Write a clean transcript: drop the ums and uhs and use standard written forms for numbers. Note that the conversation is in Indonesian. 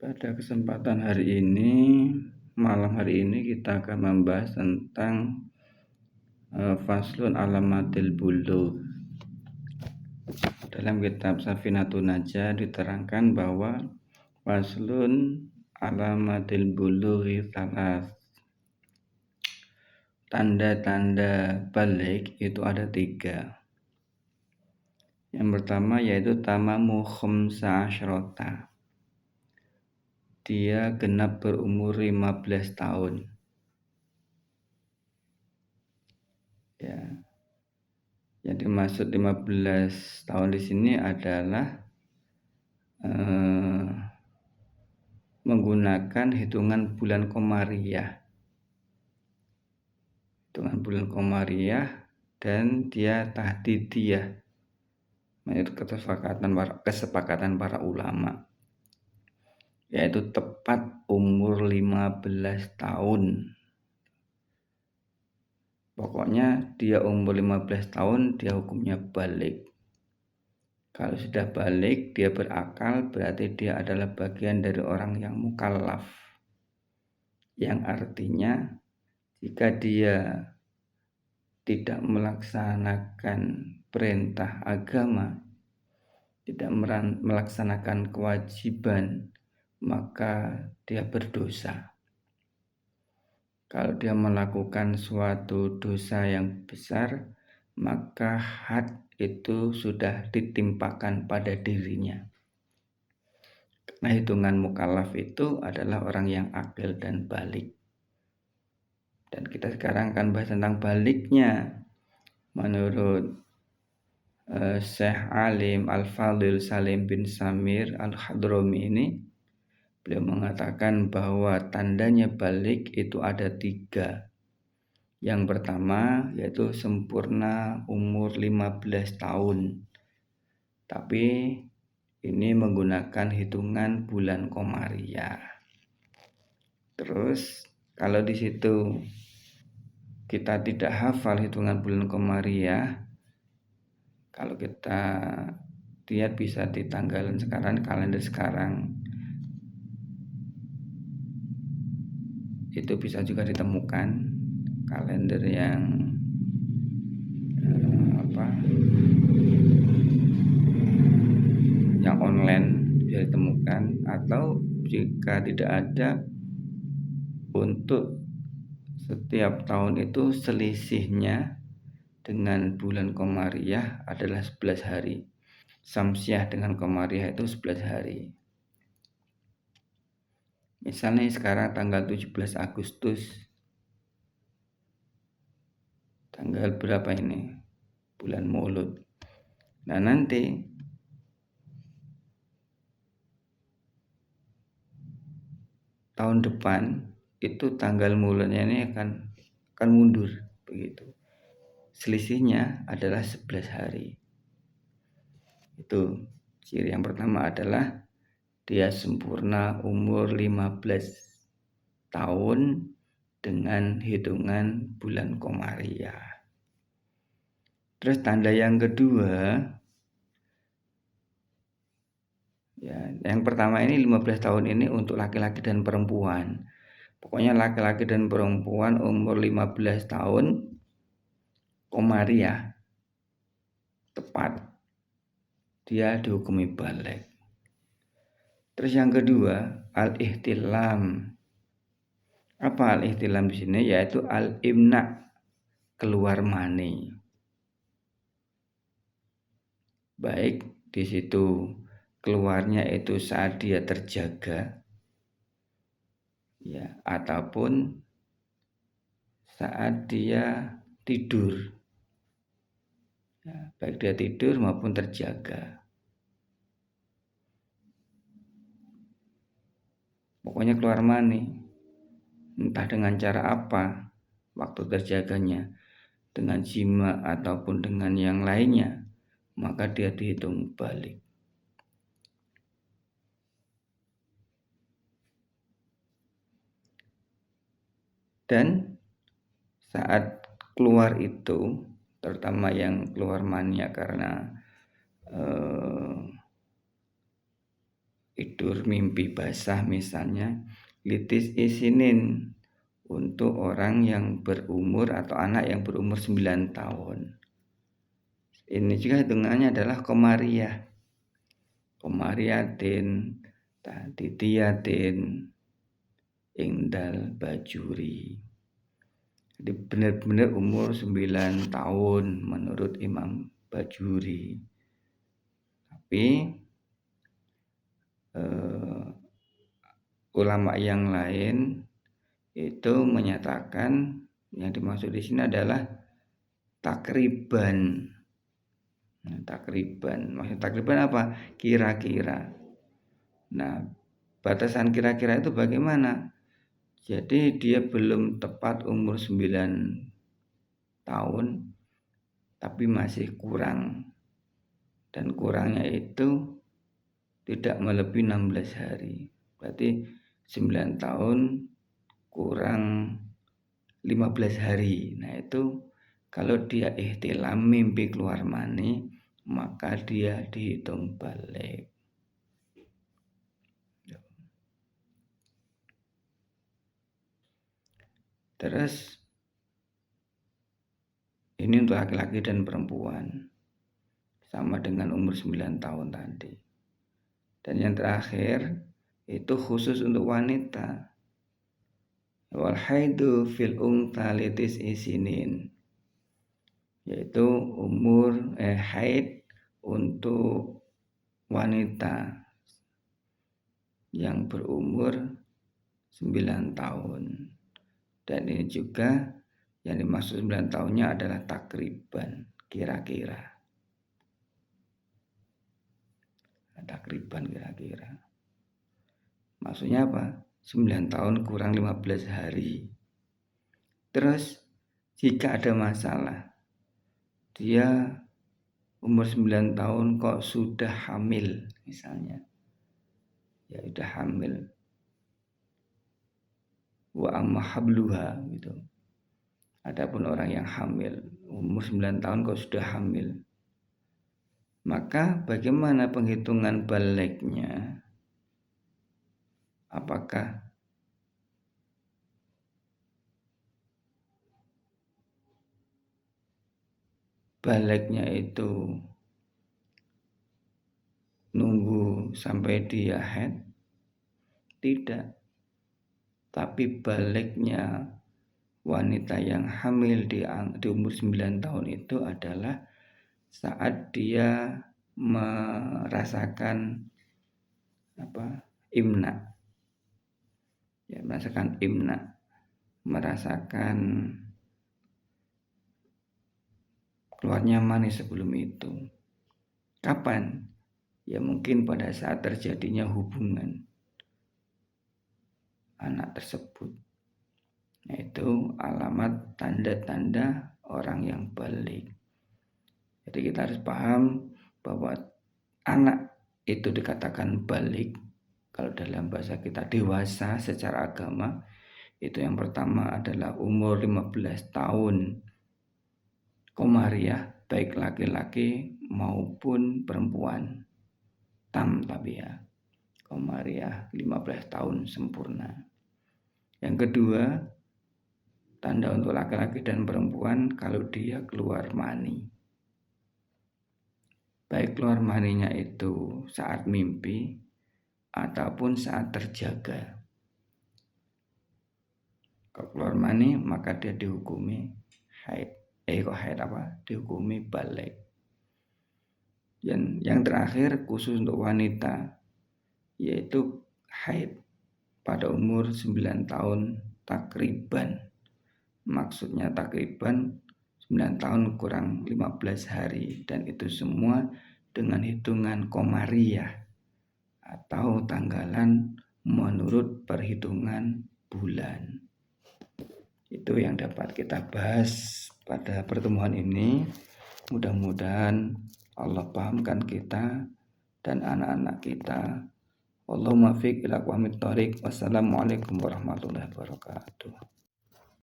Pada kesempatan hari ini, malam hari ini kita akan membahas tentang faslun alamatil bulugh. Dalam kitab Safinatun Najah diterangkan bahwa faslun alamatil bulugh salas. Tanda-tanda balik itu ada 3. Yang pertama yaitu tamamu khamsa asyrota. Dia genap berumur 15 tahun. Ya. Yang dimaksud 15 tahun di sini adalah menggunakan hitungan bulan Komariah. Hitungan bulan Komariah dan dia tahdidiyah. Menurut kesepakatan para ulama. Yaitu tepat umur 15 tahun. Pokoknya dia umur 15 tahun dia hukumnya balik. Kalau sudah balik dia berakal berarti dia adalah bagian dari orang yang mukallaf. Yang artinya jika dia tidak melaksanakan perintah agama, tidak melaksanakan kewajiban, maka dia berdosa. Kalau dia melakukan suatu dosa yang besar, maka had itu sudah ditimpakan pada dirinya. Karena hitungan mukallaf itu adalah orang yang akil dan balik. Dan kita sekarang akan bahas tentang baliknya. Menurut Syekh Alim Al-Fadil Salim bin Samir Al-Hadrami ini, beliau mengatakan bahwa tandanya balik itu ada 3. Yang pertama yaitu sempurna umur 15 tahun. Tapi ini menggunakan hitungan bulan Komariah. Terus kalau di situ kita tidak hafal hitungan bulan Komariah, kalau kita lihat bisa di tanggalan sekarang, kalender sekarang, itu bisa juga ditemukan kalender yang yang online bisa ditemukan, atau jika tidak ada, untuk setiap tahun itu selisihnya dengan bulan Komariah adalah 11 hari. Samsiah dengan Komariah itu 11 hari. Misalnya sekarang tanggal 17 Agustus. Tanggal berapa ini? Bulan Maulud. Nah nanti tahun depan itu tanggal Mauludnya ini akan mundur begitu. Selisihnya adalah 11 hari. Itu ciri yang pertama adalah dia sempurna umur 15 tahun dengan hitungan bulan Komariah. Terus tanda yang kedua, ya, yang pertama ini 15 tahun ini untuk laki-laki dan perempuan. Pokoknya laki-laki dan perempuan umur 15 tahun Komariah tepat, dia dihukumi balik. Terus yang kedua, al-ihtilam. Apa al-ihtilam di sini? Yaitu al-imna, keluar mani. Baik di situ keluarnya itu saat dia terjaga, ya, ataupun saat dia tidur, ya, baik dia tidur maupun terjaga. Pokoknya keluar mani, entah dengan cara apa waktu terjaganya, dengan jima ataupun dengan yang lainnya, maka dia dihitung balik. Dan saat keluar itu, terutama yang keluar mania karena tidur mimpi basah misalnya, litis isinin untuk orang yang berumur atau anak yang berumur 9 tahun. Ini juga hitungannya adalah komariah. Komariatin, taditiyatin, ingdal bajuri. Jadi benar-benar umur 9 tahun menurut Imam Bajuri. Tapi ulama yang lain itu menyatakan yang dimaksud di sini adalah takriban. Nah, takriban. Maksud takriban apa? Kira-kira. Nah, batasan kira-kira itu bagaimana? Jadi dia belum tepat umur 9 tahun tapi masih kurang. Dan kurangnya itu tidak melebihi 16 hari. Berarti 9 tahun kurang 15 hari. Nah itu kalau dia ihtilam mimpi keluar mani, maka dia dihitung balik. Terus ini untuk laki-laki dan perempuan, sama dengan umur 9 tahun tadi. Dan yang terakhir itu khusus untuk wanita. Wal haidu fil untha litis isinin, yaitu umur haid untuk wanita yang berumur 9 tahun. Dan ini juga yang dimaksud 9 tahunnya adalah takriban, kira-kira. Takriban kira-kira. Maksudnya apa? 9 tahun kurang 15 hari. Terus jika ada masalah, dia umur 9 tahun kok sudah hamil misalnya. Ya sudah hamil. Wa amma habluha gitu. Adapun orang yang hamil umur 9 tahun kok sudah hamil, maka bagaimana penghitungan baliknya? Apakah baliknya itu nunggu sampai dia haid? Tidak. Tapi baliknya wanita yang hamil di umur 9 tahun itu adalah saat dia merasakan imna. Ya, merasakan imna, merasakan keluarnya mani sebelum itu. Kapan? Ya mungkin pada saat terjadinya hubungan anak tersebut. Yaitu alamat tanda-tanda orang yang balik. Jadi kita harus paham bahwa anak itu dikatakan balik kalau dalam bahasa kita dewasa secara agama. Itu yang pertama adalah umur 15 tahun komariah, baik laki-laki maupun perempuan. Tapi ya komariah 15 tahun sempurna. Yang kedua, tanda untuk laki-laki dan perempuan kalau dia keluar mani. Baik keluar maninya itu saat mimpi ataupun saat terjaga. Kalau keluar mani maka dia dihukumi haid. Dihukumi balik. Dan yang terakhir khusus untuk wanita, yaitu haid pada umur 9 tahun takriban. Maksudnya takriban 9 tahun kurang 15 hari. Dan itu semua dengan hitungan komariah atau tanggalan menurut perhitungan bulan. Itu yang dapat kita bahas pada pertemuan ini. Mudah-mudahan Allah pahamkan kita dan anak-anak kita. Allahumma fiq ila aqwamit thoriq. Wassalamualaikum warahmatullahi wabarakatuh.